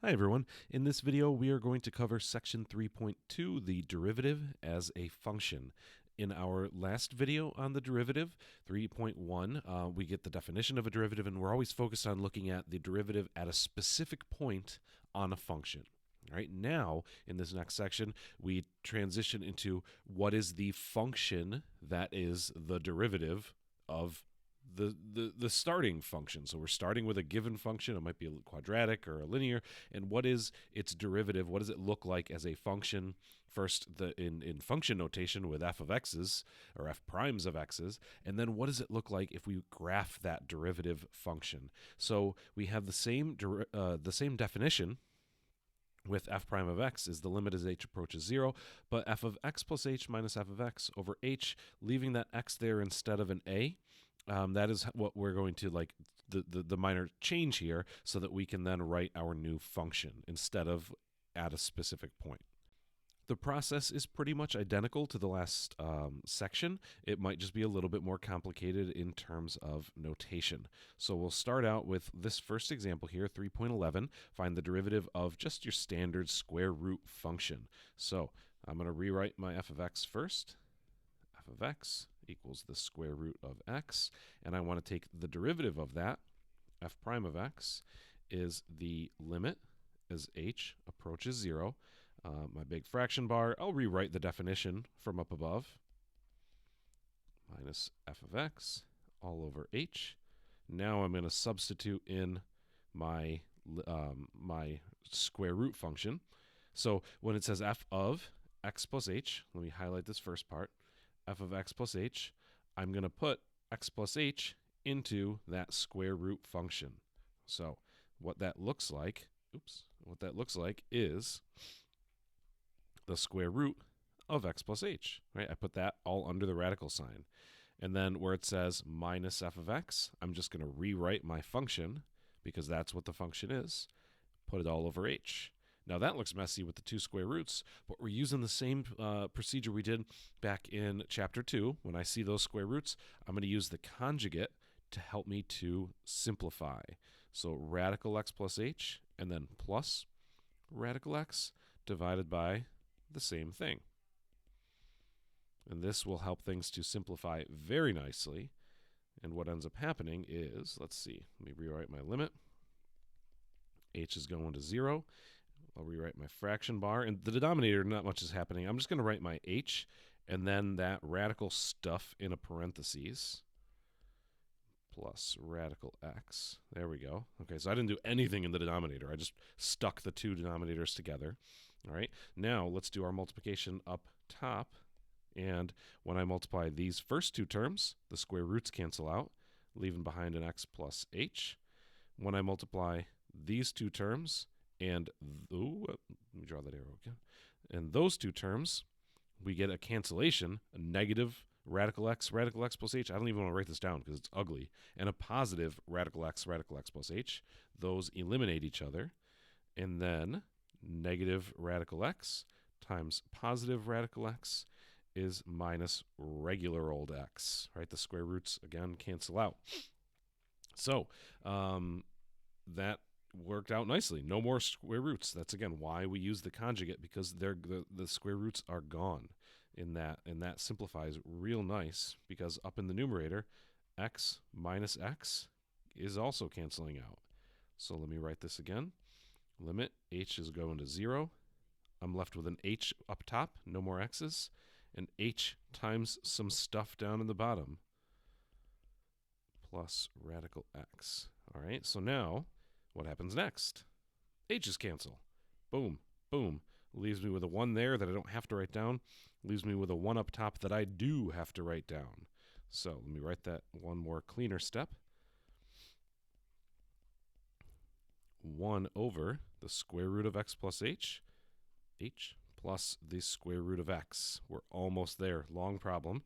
Hi everyone. In this video we are going to cover section 3.2, the derivative as a function. In our last video on the derivative, 3.1, we get the definition of a derivative, and we're always focused on looking at the derivative at a specific point on a function. Right now, in this next section, we transition into what is the function that is the derivative of the starting function. So we're starting with a given function. It might be a quadratic or a linear. And what is its derivative? What does it look like as a function? First, in function notation with f of x's or f primes of x's. And then what does it look like if we graph that derivative function? So we have the same definition with f prime of x is the limit as h approaches 0, but f of x plus h minus f of x over h, leaving that x there instead of an a. That is what we're going to like the minor change here, so that we can then write our new function instead of at a specific point. The process is pretty much identical to the last section. It might just be a little bit more complicated in terms of notation. So we'll start out with this first example here, 3.11. Find the derivative of just your standard square root function. So I'm going to rewrite my f of x first. F of x equals the square root of x, and I want to take the derivative of that. F prime of x is the limit as h approaches 0. My big fraction bar, I'll rewrite the definition from up above. Minus f of x all over h. Now I'm going to substitute in my square root function. So when it says f of x plus h, let me highlight this first part. F of x plus h, I'm going to put x plus h into that square root function. So what that looks like, is the square root of x plus h, right? I put that all under the radical sign. And then where it says minus f of x, I'm just going to rewrite my function, because that's what the function is, put it all over h. Now that looks messy with the two square roots, but we're using the same procedure we did back in chapter 2. When I see those square roots, I'm going to use the conjugate to help me to simplify. So radical x plus h, and then plus radical x divided by the same thing. And this will help things to simplify very nicely. And what ends up happening is, let's see, let me rewrite my limit. H is going to 0. I'll rewrite my fraction bar. And the denominator, not much is happening. I'm just going to write my h and then that radical stuff in a parentheses plus radical x. There we go. Okay, so I didn't do anything in the denominator. I just stuck the two denominators together. All right, now let's do our multiplication up top. And when I multiply these first two terms, the square roots cancel out, leaving behind an x plus h. When I multiply these two terms, and let me draw that arrow again. And those two terms, we get a cancellation, a negative radical x plus h. I don't even want to write this down because it's ugly. And a positive radical x plus h. Those eliminate each other. And then negative radical x times positive radical x is minus regular old x, right? The square roots, again, cancel out. So that worked out nicely. No more square roots. That's, again, why we use the conjugate, because the square roots are gone in that, and that simplifies real nice, because up in the numerator, x minus x is also canceling out. So let me write this again. Limit h is going to 0. I'm left with an h up top, no more x's, and h times some stuff down in the bottom plus radical x. All right, so now what happens next? H's cancel. Boom, boom. Leaves me with a 1 there that I don't have to write down. Leaves me with a 1 up top that I do have to write down. So let me write that one more cleaner step. 1 over the square root of x plus h plus the square root of x. We're almost there. Long problem.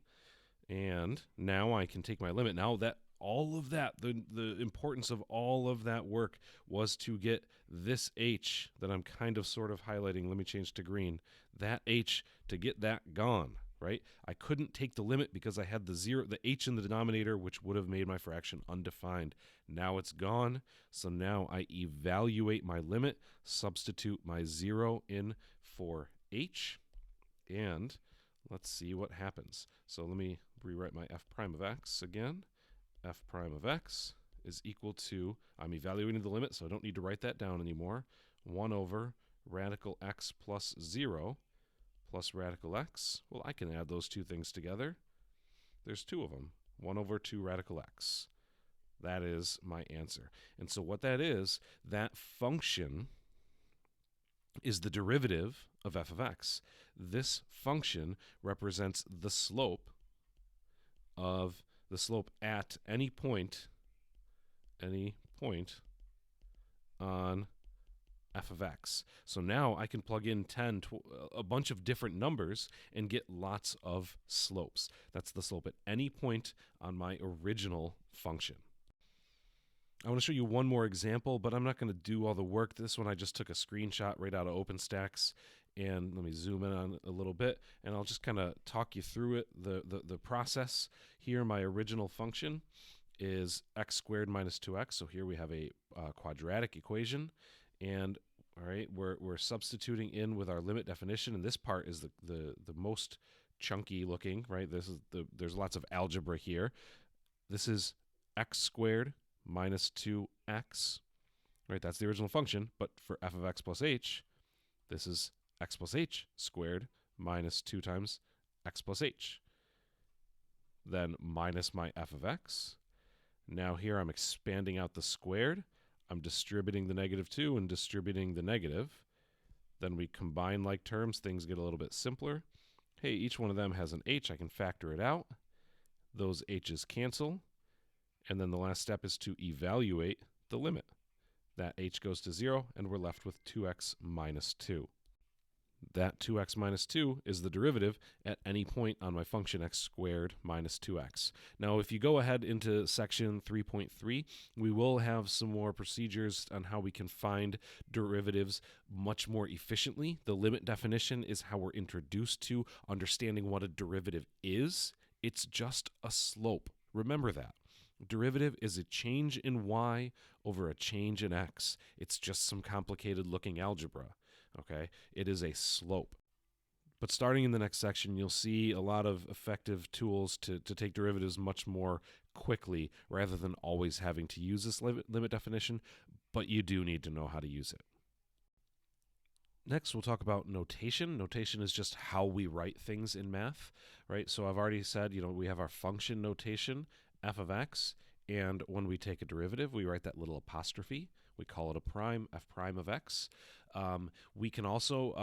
And now I can take my limit. Now that all of that, the importance of all of that work was to get this h that I'm kind of sort of highlighting. Let me change to green. That h, to get that gone. right? I couldn't take the limit because I had the h in the denominator, which would have made my fraction undefined. Now it's gone, so now I evaluate my limit, substitute my 0 in for h, and let's see what happens. So let me rewrite my f prime of x again. F prime of x is equal to, I'm evaluating the limit, so I don't need to write that down anymore, 1 over radical x plus 0 plus radical x. Well, I can add those two things together. There's two of them, 1 over 2 radical x. That is my answer. And so what that is, that function is the derivative of f of x. This function represents the slope at any point on f of x. So now I can plug in a bunch of different numbers and get lots of slopes. That's the slope at any point on my original function. I want to show you one more example, but I'm not going to do all the work. This one I just took a screenshot right out of OpenStax, and let me zoom in on it a little bit, and I'll just kind of talk you through it, the process. Here my original function is x squared minus 2x, so here we have a quadratic equation, and all right, we're substituting in with our limit definition, and this part is the most chunky looking, right? There's lots of algebra here. This is x squared minus 2x, right? That's the original function, but for f of x plus h, this is x plus h squared minus 2 times x plus h. Then minus my f of x. Now here I'm expanding out the squared. I'm distributing the -2 and distributing the negative. Then we combine like terms. Things get a little bit simpler. Hey, each one of them has an h. I can factor it out. Those h's cancel. And then the last step is to evaluate the limit. That h goes to 0, and we're left with 2x minus 2. That 2x minus 2 is the derivative at any point on my function x squared minus 2x. Now, if you go ahead into section 3.3, we will have some more procedures on how we can find derivatives much more efficiently. The limit definition is how we're introduced to understanding what a derivative is. It's just a slope. Remember that. Derivative is a change in y over a change in x. It's just some complicated looking algebra. Okay, it is a slope. But starting in the next section, you'll see a lot of effective tools to take derivatives much more quickly rather than always having to use this limit definition, but you do need to know how to use it. Next, we'll talk about notation. Notation is just how we write things in math, right? So I've already said, we have our function notation, f of x, and when we take a derivative, we write that little apostrophe. We call it a prime, f prime of x. We can also,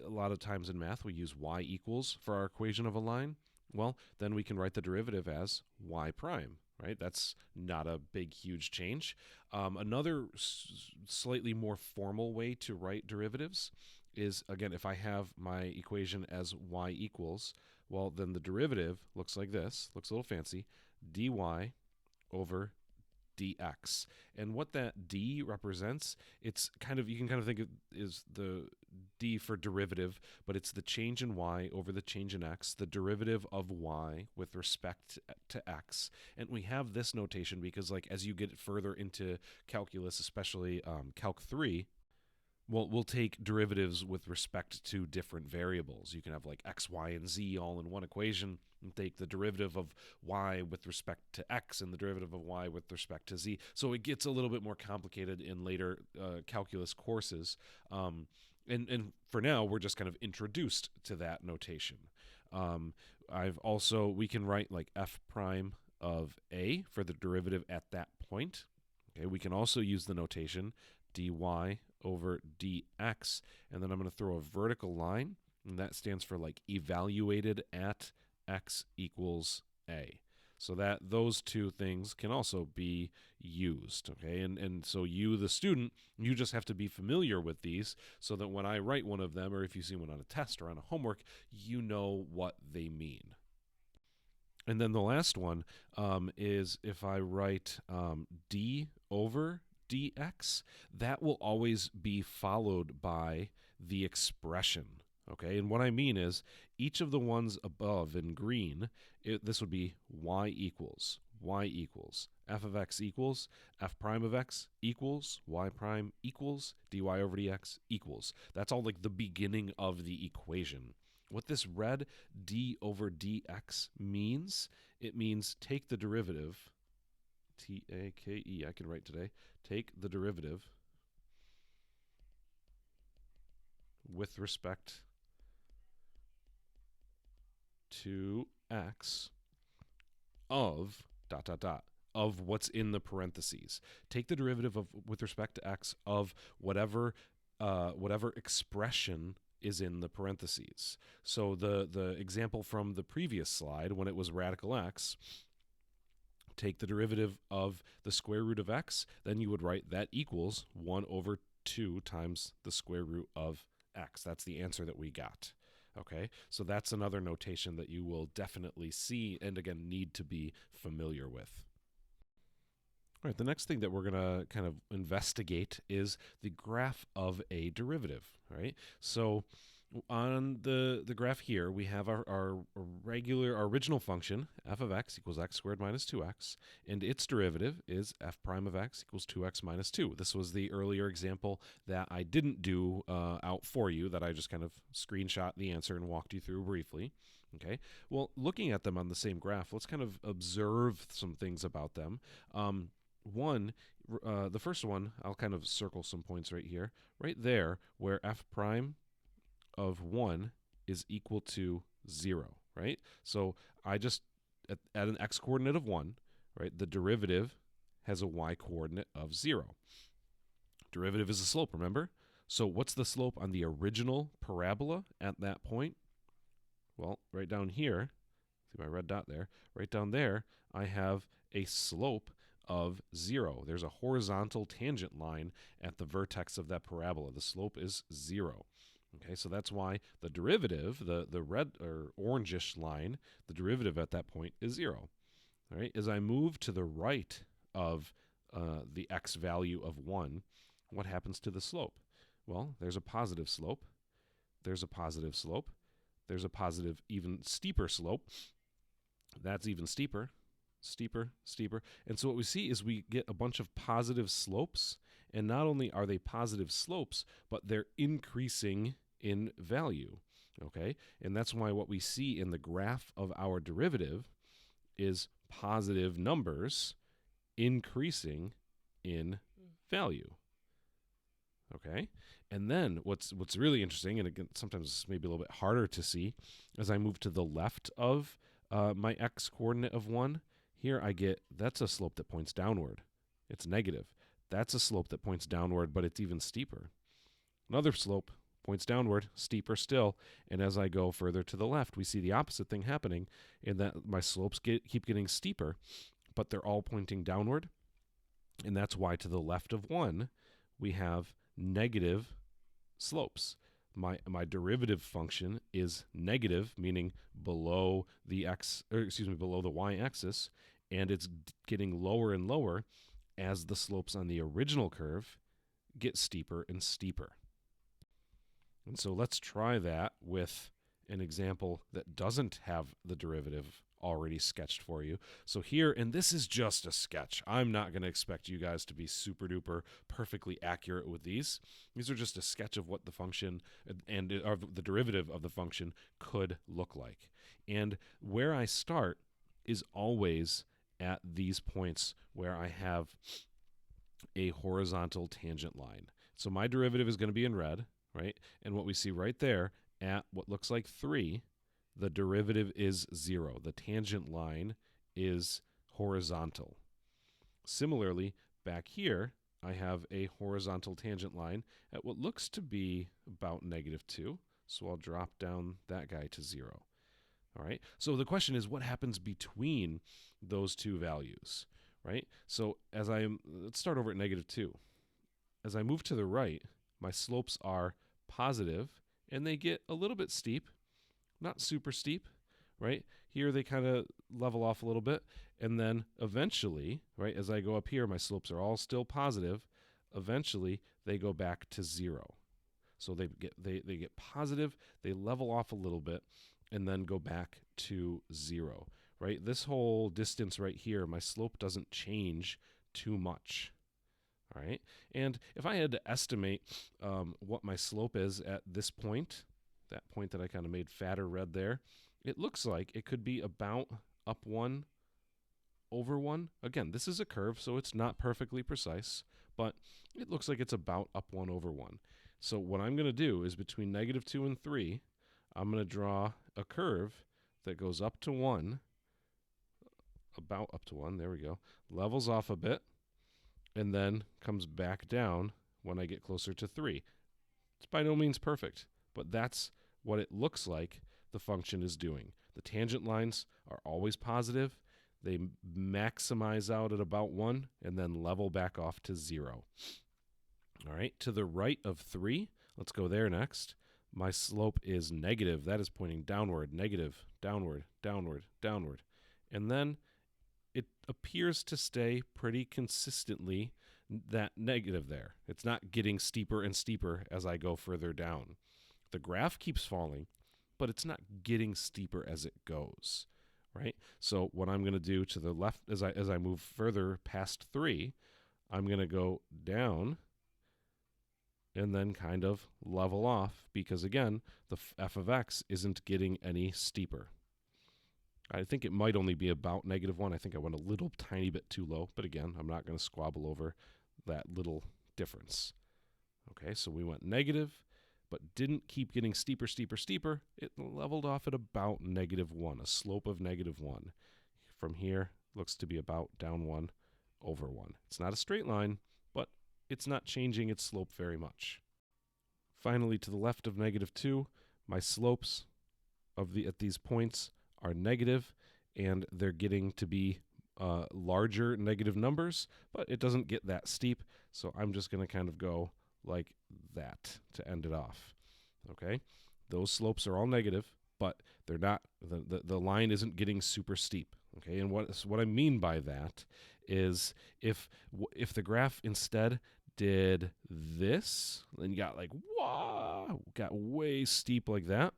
a lot of times in math, we use y equals for our equation of a line. Well, then we can write the derivative as y prime, right? That's not a big, huge change. Another slightly more formal way to write derivatives is, again, if I have my equation as y equals, well, then the derivative looks like this, looks a little fancy, dy over dx. And what that d represents, it's kind of, you can kind of think of is the d for derivative, but it's the change in y over the change in x, the derivative of y with respect to x. And we have this notation because, like, as you get further into calculus, especially Calc 3, well, we'll take derivatives with respect to different variables. You can have like x, y, and z all in one equation, and take the derivative of y with respect to x and the derivative of y with respect to z. So it gets a little bit more complicated in later calculus courses. And for now, we're just kind of introduced to that notation. We can write like f prime of a for the derivative at that point. Okay, we can also use the notation dy over dx, and then I'm going to throw a vertical line, and that stands for like evaluated at x equals a. So that those two things can also be used, okay? And so you, the student, you just have to be familiar with these so that when I write one of them, or if you see one on a test or on a homework, you know what they mean. And then the last one is if I write d over dx, that will always be followed by the expression, Okay, and what I mean is each of the ones above in green, this would be y equals f of x equals f prime of x equals y prime equals dy over dx equals. That's all like the beginning of the equation. What this red d over dx means, it means take the derivative, T-A-K-E, I can write today, take the derivative with respect to x of dot dot dot of what's in the parentheses. Take the derivative of with respect to x of whatever expression is in the parentheses. So the example from the previous slide, when it was radical x, take the derivative of the square root of x, then you would write that equals 1 over 2 times the square root of x. That's the answer that we got. Okay, so that's another notation that you will definitely see and again need to be familiar with. All right, the next thing that we're going to kind of investigate is the graph of a derivative, right? So on the graph here, we have our original function, f of x equals x squared minus 2x, and its derivative is f prime of x equals 2x minus 2. This was the earlier example that I didn't do out for you, that I just kind of screenshot the answer and walked you through briefly. Okay, well, looking at them on the same graph, let's kind of observe some things about them. The first one, I'll kind of circle some points right here, right there, where f prime of 1 is equal to 0, right? So I just, at an x coordinate of 1, right, the derivative has a y coordinate of 0. Derivative is a slope, remember? So what's the slope on the original parabola at that point? Well, right down here, see my red dot there, right down there, I have a slope of 0. There's a horizontal tangent line at the vertex of that parabola. The slope is 0. Okay, so that's why the derivative, the red or orangish line, the derivative at that point is 0. All right, as I move to the right of the x value of 1, what happens to the slope? Well, there's a positive slope. There's a positive slope. There's a positive, even steeper slope. That's even steeper, steeper, steeper. And so what we see is we get a bunch of positive slopes, and not only are they positive slopes, but they're increasing in value, okay? And that's why what we see in the graph of our derivative is positive numbers increasing in value, okay? And then what's really interesting, and again, sometimes maybe a little bit harder to see, as I move to the left of my x coordinate of 1, here I get, that's a slope that points downward. It's negative. That's a slope that points downward, but it's even steeper. Another slope points downward, steeper still, and as I go further to the left, we see the opposite thing happening, in that my slopes keep getting steeper, but they're all pointing downward, and that's why to the left of 1, we have negative slopes. My derivative function is negative, meaning below the below the y-axis, and it's getting lower and lower as the slopes on the original curve get steeper and steeper. And so let's try that with an example that doesn't have the derivative already sketched for you. So here, and this is just a sketch. I'm not going to expect you guys to be super duper perfectly accurate with these. These are just a sketch of what the function and the derivative of the function could look like. And where I start is always at these points where I have a horizontal tangent line. So my derivative is going to be in red, right? And what we see right there at what looks like 3, the derivative is 0. The tangent line is horizontal. Similarly, back here, I have a horizontal tangent line at what looks to be about -2. So I'll drop down that guy to 0. All right. So the question is, what happens between those two values, right? So let's start over at -2. As I move to the right, my slopes are positive, and they get a little bit steep. Not super steep, right? Here they kind of level off a little bit, and then eventually, right, as I go up here, my slopes are all still positive. Eventually, they go back to 0. So they get positive, they level off a little bit, and then go back to 0, right? This whole distance right here, my slope doesn't change too much, all right? And if I had to estimate what my slope is at this point, that point that I kind of made fatter red there, it looks like it could be about up 1 over 1. Again, this is a curve, so it's not perfectly precise, but it looks like it's about up 1 over 1. So what I'm going to do is between -2 and 3, I'm going to draw a curve that goes up to 1, about up to 1, there we go, levels off a bit, and then comes back down when I get closer to 3. It's by no means perfect, but that's what it looks like the function is doing. The tangent lines are always positive. They maximize out at about 1 and then level back off to 0. All right, to the right of 3, let's go there next. My slope is negative. That is pointing downward, negative, downward, downward, downward. And then it appears to stay pretty consistently that negative there. It's not getting steeper and steeper as I go further down. The graph keeps falling, but it's not getting steeper as it goes, right? So what I'm going to do to the left as I move further past 3, I'm going to go down and then kind of level off because, again, the f of x isn't getting any steeper. I think it might only be about -1. I think I went a little tiny bit too low, but again, I'm not going to squabble over that little difference. Okay, so we went negative, but didn't keep getting steeper, steeper, steeper. It leveled off at about -1, a slope of -1. From here, looks to be about down 1 over 1. It's not a straight line, but it's not changing its slope very much. Finally, to the left of -2, my slopes at these points are negative, and they're getting to be larger negative numbers, but it doesn't get that steep, so I'm just going to kind of go like that to end it off. Okay, those slopes are all negative, but they're not. The line isn't getting super steep. Okay, and what I mean by that is if the graph instead did this, then you got like wow, got way steep like that.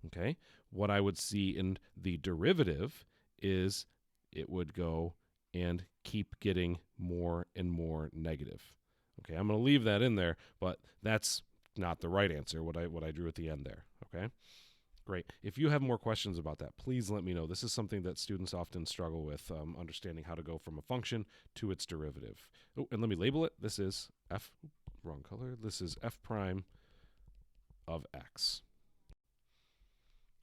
Okay, what I would see in the derivative is it would go and keep getting more and more negative. Okay, I'm going to leave that in there, but that's not the right answer, what I drew at the end there. Okay, great. If you have more questions about that, please let me know. This is something that students often struggle with, understanding how to go from a function to its derivative. Oh, and let me label it. This is f, wrong color. This is f prime of x.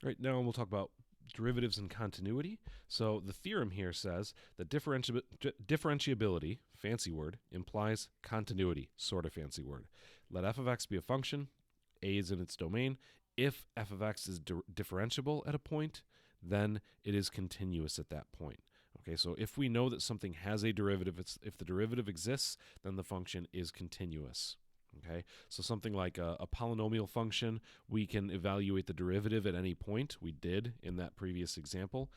Right now we'll talk about derivatives and continuity. So the theorem here says that differentiability, fancy word, implies continuity, sort of fancy word. Let f of x be a function, a is in its domain. If f of x is differentiable at a point, then it is continuous at that point. Okay, so if we know that something has a derivative, if the derivative exists, then the function is continuous. Okay, so something like a polynomial function, we can evaluate the derivative at any point. We did in that previous example.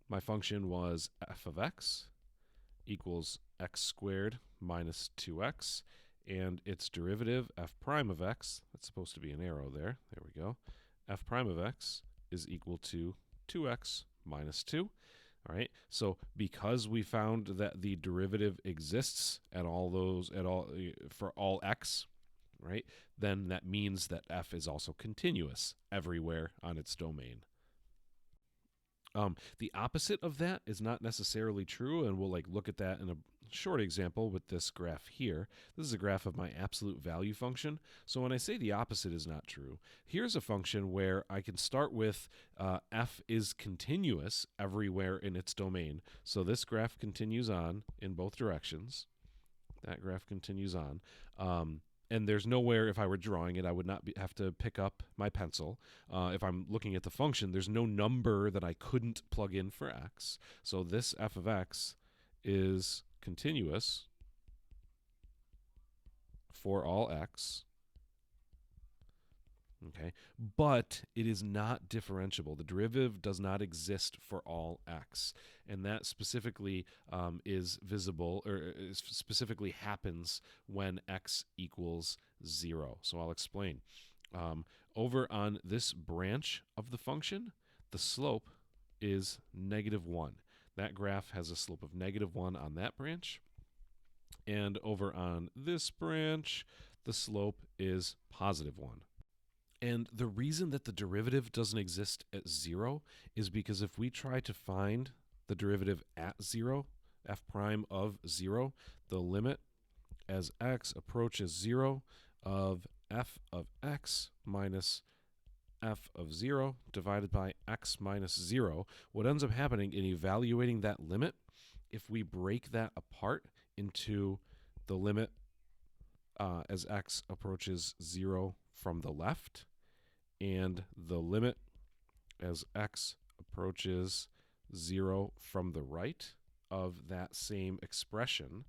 My function was f of x equals x squared minus 2x, and its derivative, f prime of x, that's supposed to be an arrow there, there we go, f prime of x is equal to 2x minus 2. All right, so because we found that the derivative exists for all x, right, then that means that f is also continuous everywhere on its domain. The opposite of that is not necessarily true, and we'll look at that in a short example with this graph here. This is a graph of my absolute value function. So when I say the opposite is not true, here's a function where I can start with f is continuous everywhere in its domain. So this graph continues on in both directions. That graph continues on. And there's nowhere, if I were drawing it, I would not have to pick up my pencil. If I'm looking at the function, there's no number that I couldn't plug in for x. So this f of x is continuous for all x. Okay, but it is not differentiable. The derivative does not exist for all x, and that specifically is visible, or specifically happens when x equals 0. So I'll explain. Over on this branch of the function, the slope is -1. That graph has a slope of -1 on that branch, and over on this branch, the slope is +1. And the reason that the derivative doesn't exist at 0 is because if we try to find the derivative at 0, f prime of 0, the limit as x approaches 0 of f of x minus f of 0 divided by x minus 0, what ends up happening in evaluating that limit, if we break that apart into the limit as x approaches 0 from the left, and the limit as x approaches 0 from the right of that same expression.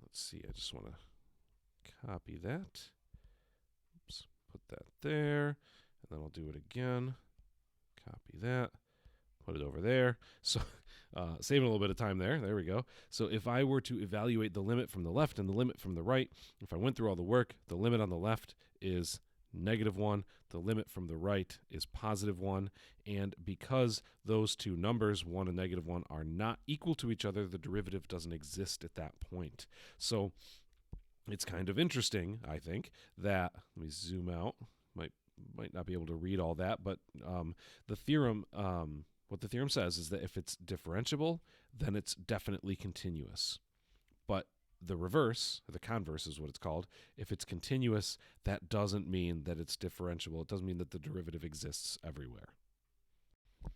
Let's see, I just want to copy that. Oops, put that there, and then I'll do it again. Copy that, put it over there. So saving a little bit of time there. There we go. So if I were to evaluate the limit from the left and the limit from the right, if I went through all the work, the limit on the left is -1, the limit from the right is +1, and because those two numbers, 1 and -1, are not equal to each other, the derivative doesn't exist at that point. So it's kind of interesting, I think, that, let me zoom out, might not be able to read all that, but the theorem, what the theorem says is that if it's differentiable, then it's definitely continuous. But the reverse, or the converse is what it's called, if it's continuous, that doesn't mean that it's differentiable. It doesn't mean that the derivative exists everywhere. All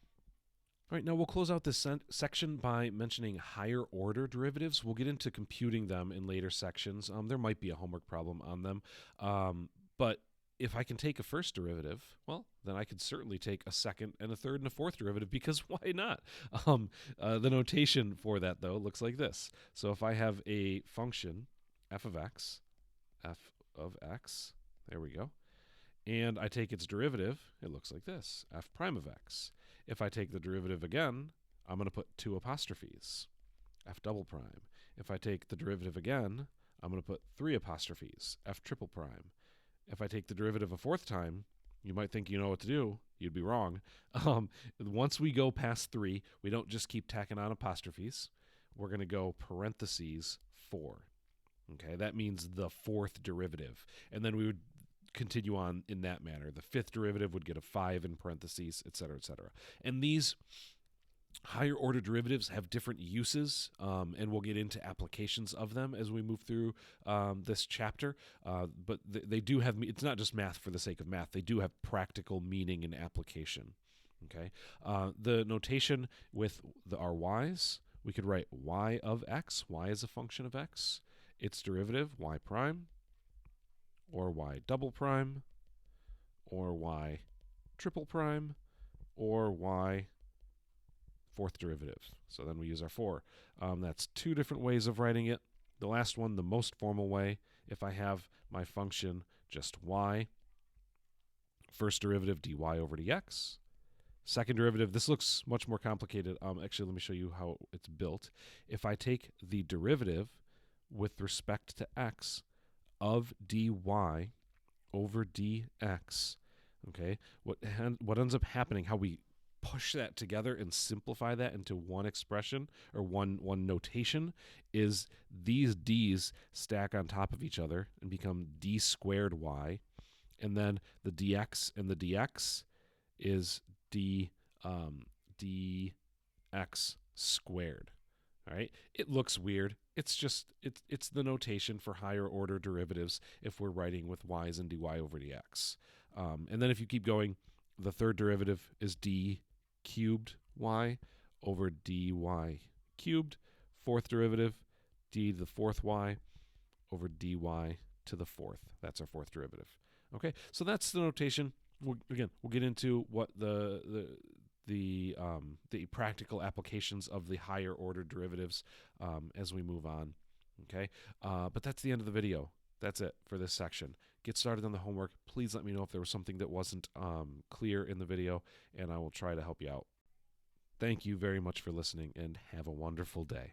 right, now we'll close out this section by mentioning higher order derivatives. We'll get into computing them in later sections. There might be a homework problem on them, but if I can take a first derivative, well, then I could certainly take a second and a third and a fourth derivative, because why not? The notation for that, though, looks like this. So if I have a function, f of x, there we go, and I take its derivative, it looks like this, f prime of x. If I take the derivative again, I'm going to put 2 apostrophes, f double prime. If I take the derivative again, I'm going to put 3 apostrophes, f triple prime. If I take the derivative a fourth time, you might think you know what to do. You'd be wrong. Once we go past 3, we don't just keep tacking on apostrophes. We're going to go parentheses 4. Okay, that means the fourth derivative. And then we would continue on in that manner. The fifth derivative would get a 5 in parentheses, et cetera, et cetera. And these higher order derivatives have different uses, and we'll get into applications of them as we move through this chapter. But they do have, it's not just math for the sake of math. They do have practical meaning and application. Okay, the notation with our y's, we could write y of x. Y is a function of x. Its derivative, y prime, or y double prime, or y triple prime, or y fourth derivative. So then we use our 4. That's 2 different ways of writing it. The last one, the most formal way, if I have my function just y, first derivative dy over dx. Second derivative, this looks much more complicated. Actually, let me show you how it's built. If I take the derivative with respect to x of dy over dx, okay, what ends up happening, how we push that together and simplify that into one expression or one notation, is these d's stack on top of each other and become d squared y, and then the dx and the dx is dx squared. All right, it looks weird. It's just it's the notation for higher order derivatives if we're writing with y's and dy over dx. And then if you keep going, the third derivative is d cubed y over dy cubed. Fourth derivative, d to the fourth y over dy to the fourth. That's our fourth derivative. Okay, so that's the notation. We'll get into what the practical applications of the higher order derivatives as we move on. Okay, but that's the end of the video. That's it for this section. get started on the homework. Please let me know if there was something that wasn't clear in the video, and I will try to help you out. Thank you very much for listening, and have a wonderful day.